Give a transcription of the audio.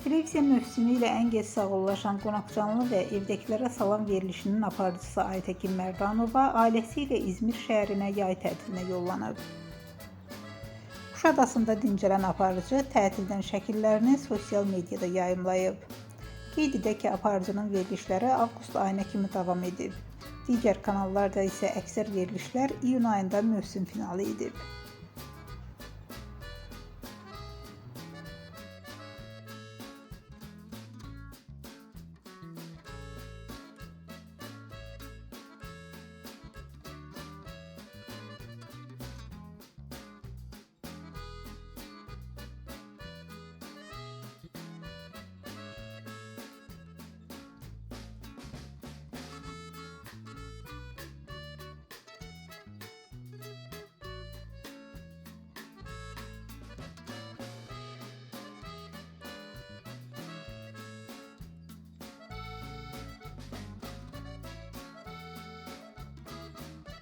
Televiziya mövsümü ilə ən gec sağollaşan qonaqcanlı və evdəkilərə salam verilişinin aparıcısı Aytəkin Mərdanova ailəsi ilə İzmir şəhərinə yay tətilinə yollanıb. Kuşadasında dincələn aparıcı tətildən şəkillərini sosial mediada yayımlayıb. Qeyd edək ki, aparıcının verilişləri avqust ayına kimi davam edib. Digər kanallarda isə əksər verilişlər iyun ayında mövsüm finalı edib.